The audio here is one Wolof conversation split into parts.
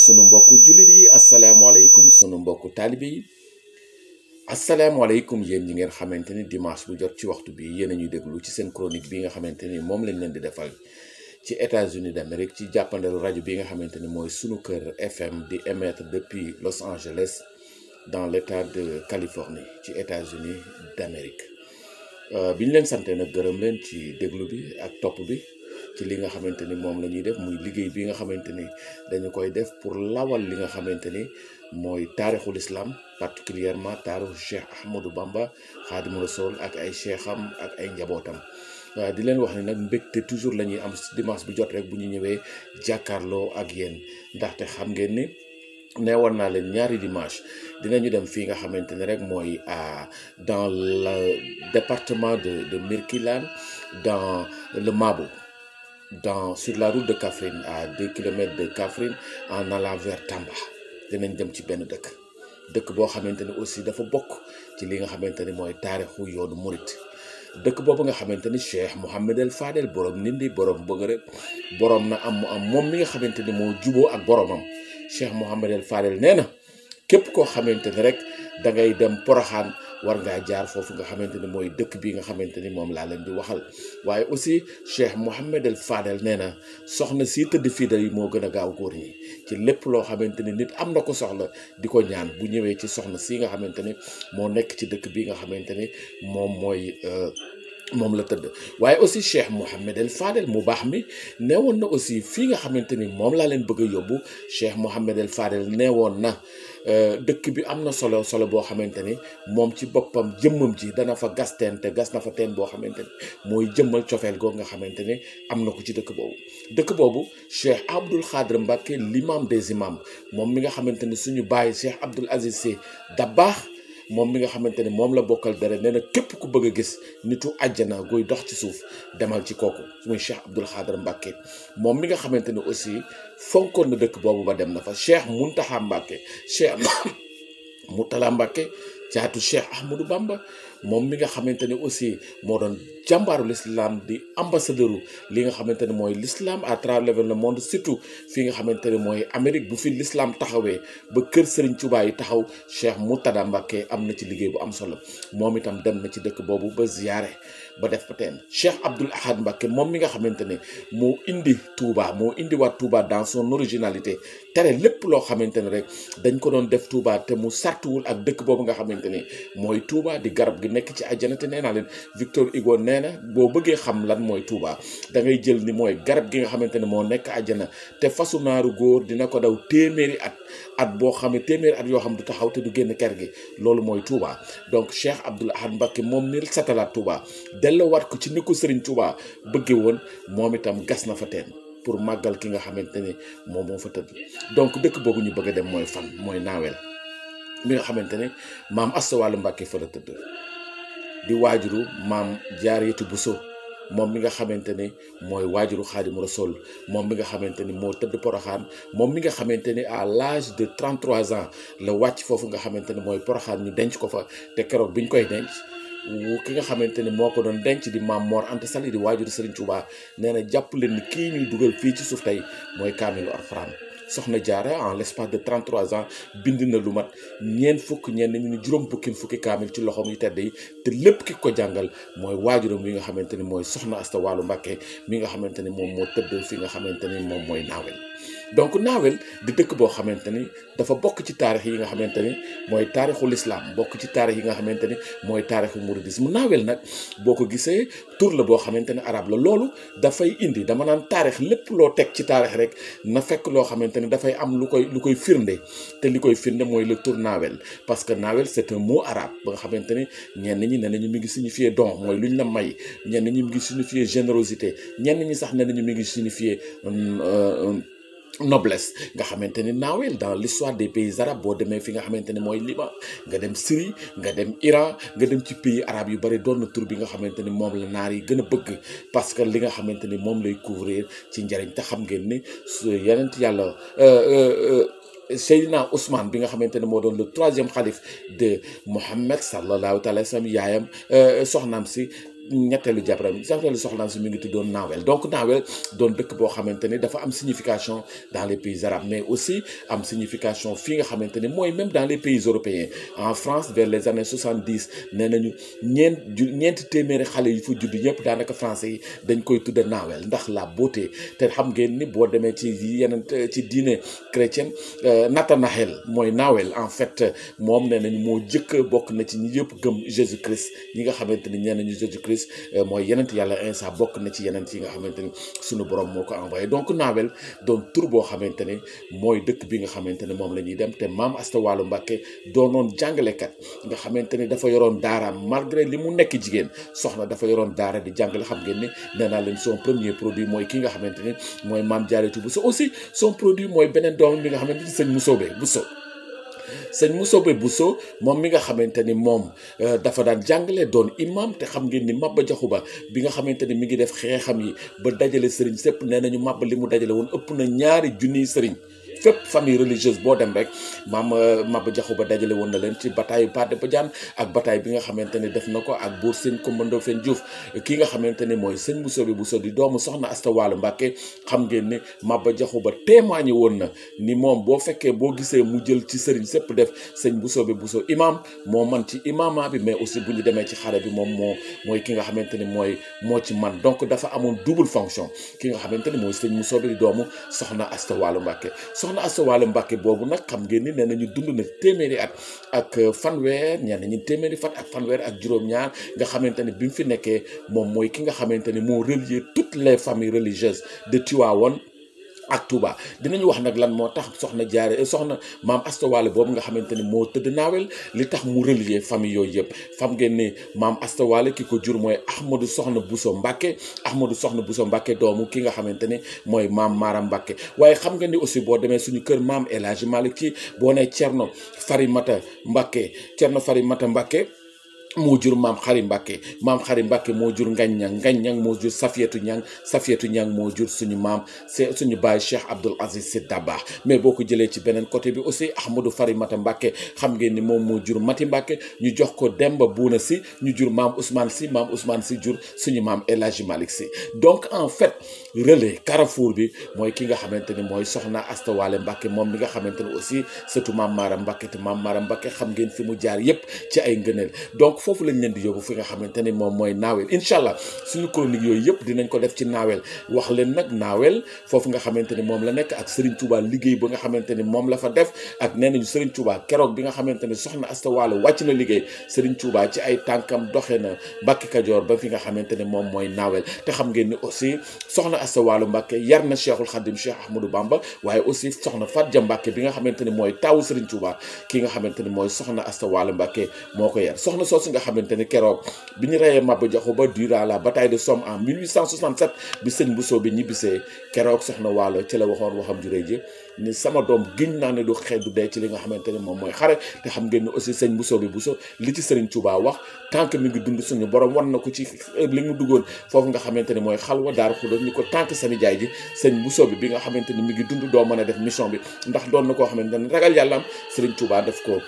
sunu mbokku jullit yi asalaamaaleykum sunu mbokku taalibe yi asalaamaaleykum yéen ñi ngeen xamante ni dimanche bu jot ci waxtu bi yéen a ñuy déglu ci seen chronique bi nga xamante ni moom lañ leen di defal ci États-Unis d'Amérique ci jàppandalu rajo bi nga xamante ni mooy sunu kër FM di émettre depuis Los Angeles dans l'état de Californie ci États-Unis d'Amérique bi ñu leen sante nag gërëm leen ci déglu bi ak topp bi ci li nga xamante ni moom la ñuy def muy liggéey bi nga xamante ni dañu koy def pour lawal li nga xamante ni mooy taarixul islam particulièrement taarixu Cheikh Ahmadou Bamba Xaadimu Rasuul ak ay cheikham ak ay njabootam di leen wax ni nag mbégte toujours la ñuy am dimanche bu jot rek bu ñu ñëwee jàkkaarloo ak yéen ndaxte xam ngeen ni neewoon naa leen ñaari dimanche dinañu dem fii nga xamante ne rek mooy dans le département de Birkelane dans le Mabo sur la route de Kaffrine à 2 kilomètres de Kaffrine en allant vers Tamba dinañ dem ci benn dëkk boo xamante ne aussi dafa bokk ci li nga xamante ni mooy taarixu yoonu murit dëkk boobu nga xamante ni Cheikh Mouhamed El Fadel borom nindi borom bëgg rek borom na am moom mi nga xamante ni moo juboo ak boromam Cheikh Mouhamed El Fadel nee na képp koo xamante ni rek da ngay dem Poroxaan war ngaa jaar foofu nga xamante ni mooy dëkk bi nga xamante ni moom laa leen di waxal waaye aussi Cheikh Mouhamed El Fadel nee na soxna si tëdd fii day moo gën a gaaw góor ñi ci lépp loo xamante ni nit am na ko soxla di ko ñaan bu ñëwee ci soxna si nga xamante ni moo nekk ci dëkk bi nga xamante ni moom la tëdd waaye aussi Cheikh Mouhamed El Fadel mu baax mi neewoon na aussi fii nga xamante ni moom laa leen bëgg a yóbbu Cheikh Mouhamed El Fadel neewoon na dëkk bi am na solo boo xamante ni moom ci boppam jëmmam ji dana fa gas teen te gas na fa teen boo xamante ni mooy jëmmal cofeel googu nga xamante ni am na ko ci dëkk boobu Cheikh Abdoul Khadr Mbacké l'imam des imams moom mi nga xamante ni suñu bàyyi Cheikh Abdoul Aziz Sy Dabakh moom mi nga xamante ne moom la bokkal dara nee na képp ku bëgg a gis nitu àjjana guy dox ci suuf demal ci kooku muy Cheikh Abdoul Khadr Mbacké moom mi nga xamante ne aussi fonkoon na dëkk boobu ba dem na fa Cheikh Mountakha Mbacké Cheikh Moutala Mbacké caatu Cheikh Ahmadou Bamba moom mi nga xamante ne aussi moo doon jàmbaaru l'islam di ambassadeuru li nga xamante ne mooy l'islam à travers le monde surtout fii nga xamante ne mooy Amérique bu fi l'islam taxawee ba kër Serigne Touba yi taxaw Cheikh Moutada Mbacké am na ci liggéey bu am solo moom itam dem na ci dëkk boobu ba ziyaare ba def fa teen Cheikh Abdoul Ahad Mbacké moom mi nga xamante ne moo indi Touba moo indiwaat Touba dans son originalité tere lépp loo xamante ne rek dañ ko doon def Touba te mu sartuwul ak dëkk boobu nga xamante ne mooy Touba di garab gi nekk ci àjjana te nee naa leen Victor Hugo nee na boo bëggee xam lan mooy Touba da ngay jël ni mooy garab gi nga xamante ne moo nekk àjjana te fasu naaru góor dina ko daw téeméeri at boo xam ne téeméeri at yoo xam du taxaw te du génn kër gi loolu mooy Touba donc Cheikh Abdoul Ahad Mbacké moom mi satalaat Touba delloowaat ko ci ni ko Serigne Touba bëggee woon moom itam gas na fa teen pour màggal ki nga xamante ne moom moo fa tëdd donc dëkk boobu ñu bëgg a dem mooy fan mooy naawel mi nga xamante ne maam Asta Walo Mbacké fa la tëdd di waajuru maam Jaariyatu Buso moom mi nga xamante ne mooy waajuru Xaadimu Rasuul moom mi nga xamante ni moo tëdd Poroxaan moom mi nga xamante ni à l'âge de 33 ans la wàcc foofu nga xamante ne mooy Poroxaan ñu denc ko fa te keroog biñ koy denc ki nga xamante ni moo ko doon denc di maam Mor Anta Sali di waajuru Serigne Touba nee na jàpp leen ni kii ñuy dugal fii ci suuf tey mooy kaamilu Alxuraan soxna Jaara en l'espace de 33 ans bind na lu mat ñenn ñu juróom fukki kaamil ci loxoom yu tedd yi te lépp ki ko jàngal mooy waajuram mi nga xamante ni mooy soxna Asta Walo Mbacké mi nga xamante ni moom moo tëdd fi nga xamante ni moom mooy naawel donc naawel di dëkk boo xamante ni dafa bokk ci taarix yi nga xamante ni mooy taarixul islam bokk ci taarix yi nga xamante ni mooy taarixu mouridisme naawel nag boo ko gisee tur la boo xamante ni arab la loolu dafay indi dama naan taarix lépp loo teg ci taarix rek na fekk loo xamante ni dafay am lu koy firnde te li koy firnde mooy le tur naawel parce que naawel c'est un mot arabe ba nga xamante ni ñenn ñi ne nañu mi ngi signifier don mooy luñ la may ñenn ñi mi ngi signifier générosité ñenn ñi sax ne nañu mi ngi signifier noblesse nga xamante ni naawel dans l'histoire des pays arabes boo demee fi nga xamante ni mooy Liban nga dem Syrie nga dem Iran nga dem ci pays arabes yu bari doon na tur bi nga xamante ni moom la naar yi gën a bëgg parce que li nga xamante ni moom lay couvrir ci njariñ te xam ngeen ni yeneen yàlla Seydina Ousmane bi nga xamante ne moo doon le 3e xalif de Mohammed sallallahu alayhi wa sallam yaayam soxnaam si ñetteelu jabaram ñetteelu soxnaam si mi ngi tuddoon Nawel donc Nawel doon dëkk boo xamante ni dafa am signification dans les pays arabes mais aussi am signification fii nga xamante ni mooy même dans les pays européens en France vers les années 70 nee nañu ñeenti téeméeri xale yu fa judd yëpp daanaka français yi dañ koy tudde Nawel ndax la beauté te xam ngeen ni boo demee ci yeneen ci diine chrétienne Nathanaël mooy Nawel en fait moom nee nañu moo jëkk bokk na ci ñi yëpp gëm Jésus Christ ñi nga xamante ni nee nañu Jésus Christ mooy yenent yàlla Insa bokk na ci yenent yi nga xamante ni suñu borom moo ko envoyé donc Nawel doon tur boo xamante ne mooy dëkk bi nga xamante ne moom la ñuy dem te maam Asta Walo Mbàkke doonoon jàngalekat nga xamante ni dafa yoroon daaraam malgré li mu nekk jigéen soxna dafa yoroon daara di jàngale xam ngeen ni nee naa leen son premier produit mooy ki nga xamante ni mooy maam Jaaratu Buso aussi son produit mooy beneen doomam bi nga xamante ni sëñ Musobe Buso sëñ Musobe Buso moom mi nga xamante ni moom dafa daan jàngale doon imam te xam ngeen ni Maba Jaxu Ba bi nga xamante ni mi ngi def xeexam yi ba dajale sëriñ sépp nee nañu Maba li mu dajale woon ëpp na 2 junniy sëriñ fépp famille religieuse boo dem rek maam Maba Jaxu Ba dajale woon na leen ci bataille Pathé Badiane ak bataille bi nga xamante ne def na ko ak Buur Sine Coumba Ndoffène Diouf ki nga xamante ne mooy sëñ Musobe Buso di doomu soxna Asta Walo Mbàkke xam ngeen ne Maba Jaxu Ba témoigné woon na ni moom boo fekkee boo gisee mu jël ci sëriñ sépp def sëñ Musobe Buso imam moo man ci imama bi mais aussi bu ñu demee ci xare bi moom mooy ki nga xamante ne moo ci man donc dafa amoon double fonction ki nga xamante ne mooy sëñ Musobe di doomu soxna Asta Walo Mbàkke soxna Asta Walo Mbàkke boobu nag xam ngeen ni nee nañu dund na téeméeri at ak fanweer ñenn ñi téeméeri fat ak fanweer ak juróom-ñaar nga xamante ne bi mu fi nekkee moom mooy ki nga xamante ne moo relier toutes les familles religieuses de Tivaouane ak Touba dinañu wax nag lan moo tax soxna maam Asta Walo boobu nga xamante ni moo tëdd Nawel li tax mu relier famille yooyu yëpp xam ngeen ni maam Asta Walo ki ko jur mooy Ahmadou Soxna Bousso Mbàkke Ahmadou Soxna Bousso Mbàkke doomu ki nga xamante ni mooy maam Maram Mbàkke waaye xam nga ni aussi boo demee suñu kër maam El Hadji Malick ci boo nee Cerno Farimata Mbàkke moo jur maam Xari Mbàkke moo jur Ngañ moo jur Safiyatu Ñang moo jur suñu maam suñu baay Cheikh Abdoul Aziz Sy Dabakh mais boo ko jëlee ci beneen côté bi aussi Ahmadou Farimata Mbàkke xam ngeen ni moom moo jur Mati Mbàkke ñu jox ko Demba Buuna Si ñu jur maam Ousmane Si jur suñu maam El Hadji Malick Sy donc en fait relais carrefour bi mooy ki nga xamante ni mooy soxna Asta Walo Mbàkke moom mi nga xamante ni aussi surtout maam Maram Mbàkke te maam Maram Mbàkke xam ngeen fi mu jaar yépp ci ay ngëneel donc foofu lañ leen di yóbbu fi nga xamante ni moom mooy Nawel incha allah suñu chronique yooyu yëpp dinañ ko def ci Nawel wax leen nag Nawel foofu nga xamante ni moom la nekk ak Serigne Touba liggéey ba nga xamante ni moom la fa def ak nee nañu Serigne Touba keroog bi nga xamante ni soxna Asta Walo wàcc na liggéey Serigne Touba ci ay tànkam doxe na Mbàkke Kajoor ba fi nga xamante ni moom mooy Nawel te xam ngeen ni aussi soxna Asta Walo Mbàkke yar na Cheikhul Khadim Cheikh Ahmadou Bamba waaye aussi soxna Fatja Mbàkke bi nga xamante ni mooy taawu Serigne Touba ki nga xamante ni mooy soxna Asta Walo Mbàkke moo ko yar soxna soosu nga xamante ni keroog bi ñu reyee Maba Jaxu Ba durant la bataille de Somme en 1867 bi sëñ Bousso bi ñibbisee keroog soxna Walo ci la waxoon waxam ju rëy ji ni sama doom giñ naa ne du dee ci li nga xamante ne moom mooy xare te xam ngeen ni aussi sëñ Bousso bi Bousso li ci Serigne Touba wax tant que mi ngi dund suñu borom war na ko ci li mu duggoon foofu nga xamante ne mooy xalwa Daaru Xudoos ni ko tant que sani jaay ji sëñ Bousso bi nga xamante ni mi ngi dund doo mën a def mission bi ndax doon na koo xamante ne ragal yàlla am Serigne Touba def ko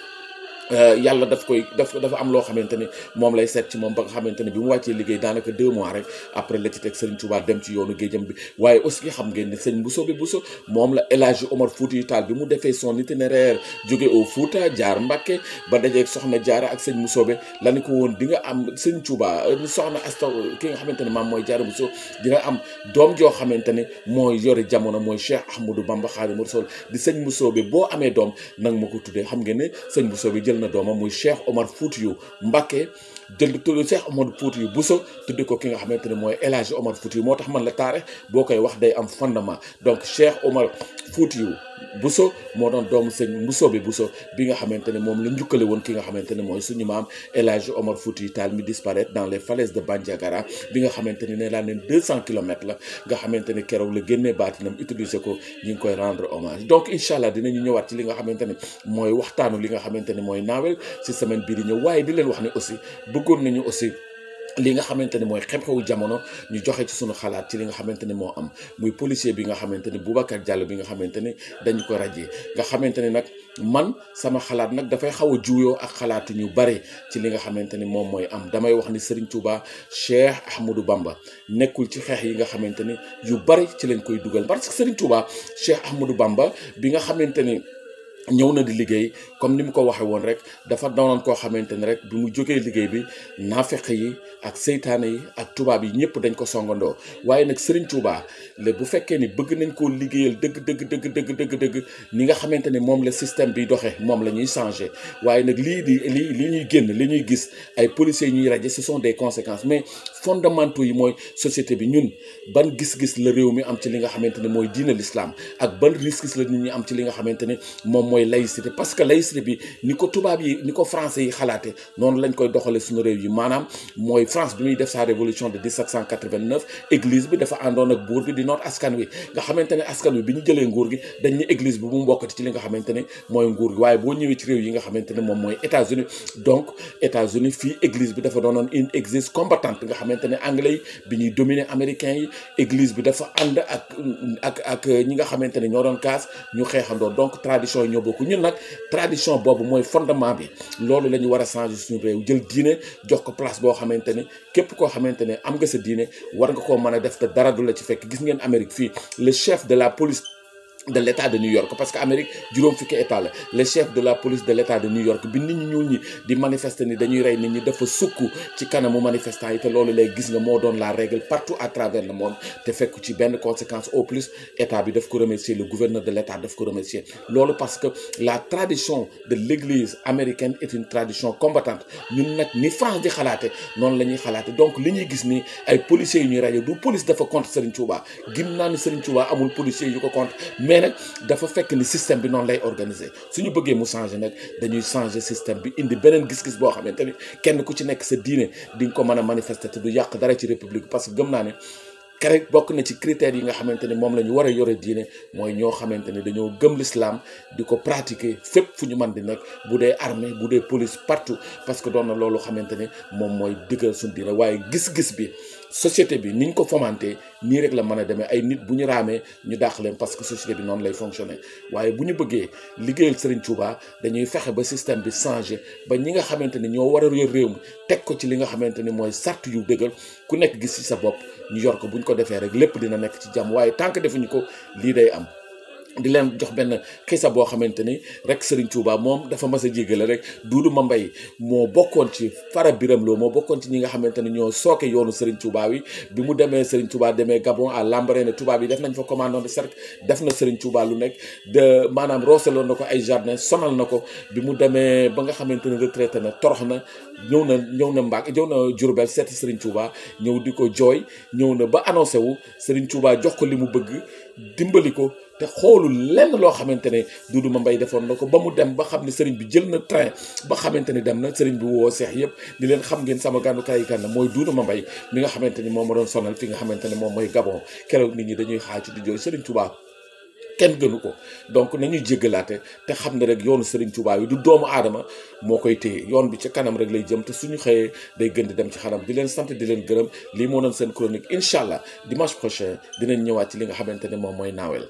yàlla dafa am loo xamante ni moom lay seet ci moom ba nga xamante ne bi mu wàccee liggéey daanaka 2 mois rek après la ci teg Serigne Touba dem ci yoonu géejam bi waaye aussi xam ngeen ne sëñ Bousso moom la El Hadji Omar Foutiyou Tall bi mu defee son itinéraire jóge au Fouta jaar Mbàkke ba dajeeg soxna Jaara ak sëñ Bousso la ni ko woon di nga am sëñ Touba soxna Asta ki nga xamante ne maam mooy Jaara Bousso di nga am doom joo xamante ne mooy yore jamono mooy Cheikh Ahmadou Bamba Khadimu Rasul di sëñ Bousso boo amee doom nag ma ko tuddee xam ngeen ne sëñ Bousso jël na doomam muy Cheikh Omar Foutiyou Mbàkke jël tudd Cheikh Omar Foutiyou Bousso tudd ko ki nga xamante ne mooy El Hadji Omar Foutiyou moo tax man la taarix boo koy wax day am fondement donc Cheikh Omar Foutiyou Bousso moo doon doomu sëñ Musobe Bousso bi nga xamante ne moom la njukkale woon ki nga xamante ne mooy suñu maam El Hadji Omar Foutiyou Tall mi disparaître dans les falaises de Bandiagara bi nga xamante ne ne laa leen 200 kilomètres la nga xamante ne keroog la génnee baatinam utiliser ko ñu ngi koy rendre hommage donc incha allah dinañu ñëwaat ci li nga xamante ne mooy waxtaanu li nga xamante ne mooy Nawel ci semaine bii di ñëw waaye di leen wax ne aussi bëggoon nañu aussi li nga xamante ni mooy xew-xewu jamono ñu joxe ci sunu xalaat ci li nga xamante ni moo am muy policier bi nga xamante ni Boubacar Diallo bi nga xamante ni dañu ko rajee nga xamante ni nag man sama xalaat nag dafay xaw a juuyoo ak xalaatu ñu bare ci li nga xamante ni moom mooy am damay wax ni Serigne Touba Cheikh Ahmadou Bamba nekkul ci xeex yi nga xamante ni yu bari ci leen koy dugal parce que Serigne Touba Cheikh Ahmadou Bamba bi nga xamante ni ñëw na di liggéey comme ni mu ko waxee woon rek dafa doonoon koo xamante ni rek bi mu jógee liggéey bi naafeq yi ak seytaane yi ak tubaab yi ñëpp dañ ko songandoo waaye nag Serigne Touba la bu fekkee ni bëgg nañ koo liggéeyal dëgg ni nga xamante ni moom la système bi doxee moom la ñuy changé waaye nag li ñuy génn li ñuy gis ay policiers ñuy raje ce sont des conséquences mais fondamentaux yi mooy société bi ñun ban gis-gis la réew mi am ci li nga xamante ni mooy diine l'islam ak ban risque la nit ñi am ci li nga xamante ni moom mooy laïcité parce que laïcité bi ni ko tubaab yi ni ko français yi xalaate noonu lañ koy doxale suñu réew yi maanaam mooy France bi muy def sa révolution de 1789 église bi dafa àndoon ak buur bi di noot askan wi nga xamante ne askan wi bi ñu jëlee nguur gi dañ ne église bi bu mu bokkati ci li nga xamante ne mooy nguur gi waaye boo ñëwee ci réew yi nga xamante ne moom mooy États-Unis donc États-Unis fii église bi dafa doonoon une église combattante nga xamante ne anglais yi bi ñuy dominer américains yi église bi dafa ànd ak ñi nga xamante ne ñoo doon kaas ñu xeexandoo donc tradition yi ñoo bokk ñun nag tradition boobu mooy fondement bi loolu la ñu war a changer suñu réew jël diine jox ko place boo xamante ne képp koo xamante ne am nga sa diine war nga koo mën a def te dara du la ci fekk gis ngeen Amérique fii le chef de la police de l'état de New York parce que Amérique juróom fukki état la le chef de la police de l'état de New York bi nit ñi ñuul ñi di manifester ni dañuy rey nit ñi dafa sukk ci kanamu manifestants yi te loolu lay gis nga moo doon la règle partout à travers le monde te fekk ci benn conséquence au plus état bi daf ko remercier le gouverneur de l'état daf ko remercier loolu parce que la tradition de l'église américaine est une tradition combattante ñun nag ni France di xalaate noonu la ñuy xalaate donc li ñuy gis ni ay policiers yu ñuy rajo du police dafa contre Serigne Touba gim naa ni Serigne Touba amul policiers yu ko contre mais nag dafa fekk ni système bi noonu lay organiser suñu bëggee mu changer nag dañuy changer système bi indi beneen gis-gis boo xamante ni kenn ku ci nekk sa diine di nga ko mën a manifester te du yàq dara ci république parce que gëm naa ne kare bokk na ci critères yi nga xamante ni moom la ñu war a yore diine mooy ñoo xamante ni dañoo gëm l'islam di ko pratiquer fépp fu ñu mën di nekk bu dee armée bu dee police partout parce que doon na loolu xamante ni moom mooy diggal suñu diine waaye gis-gis bi société bi niñ ko fomenté nii rek la mën a demee ay nit bu ñu raamee ñu dàq leen parce que société bi noonu lay fonctionner waaye bu ñu bëggee liggéeyal Serigne Touba dañuy fexe ba système bi changé ba ñi nga xamante ni ñoo war a yor réew mi teg ko ci li nga xamante ni mooy sart yu dëggal ku nekk gis ci sa bopp ñu yor ko bu ñu ko defee rek lépp dina nekk ci jàmm waaye tant que defuñu ko lii day am. di leen jox benn xisa boo xamante ni rek Serigne Touba moom dafa mas a jégale rek Doudou Mambay moo bokkoon ci Fara Biram Lo moo bokkoon ci ñi nga xamante ni ñoo sooke yoonu Serigne Touba wi bi mu demee Serigne Touba demee Gabon à Lambaréné tubaab yi def nañ fa commandant de cercle def na Serigne Touba lu nekk de maanaam rooseloon na ko ay jardin sonal na ko bi mu demee ba nga xamante ni retraité na torox na ñëw na Mbacke ñëw na Diourbel seeti Serigne Touba ñëw di ko jooy ñëw na ba annoncé wu Serigne Touba jox ko li mu bëgg dimbali ko te xoolul lenn loo xamante ne Doudou Mambay defoon na ko ba mu dem ba xam ne sëriñ bi jël na train ba xamante ni dem na sëriñ bi woo seex yëpp ni leen xam ngeen sama gànnukaay kan la mooy Doudou Mambay mi nga xamante ni moom ma doon sonal fi nga xamante ne moom mooy Gabon keroog nit ñi dañuy xaaju di jooy Sëriñ Touba kenn gënu ko donc nañuy jéggalaate te xam ne rek yoonu Serigne Touba yi du doomu aadama moo koy téye yoon bi ci kanam rek lay jëm te suñu xëyee day gën di dem ci xanam di leen sant di leen gërëm lii moo doon seen chronique incha allah dimanche prochain dinañ ñëwaat ci li nga xamante ne moom mooy naawel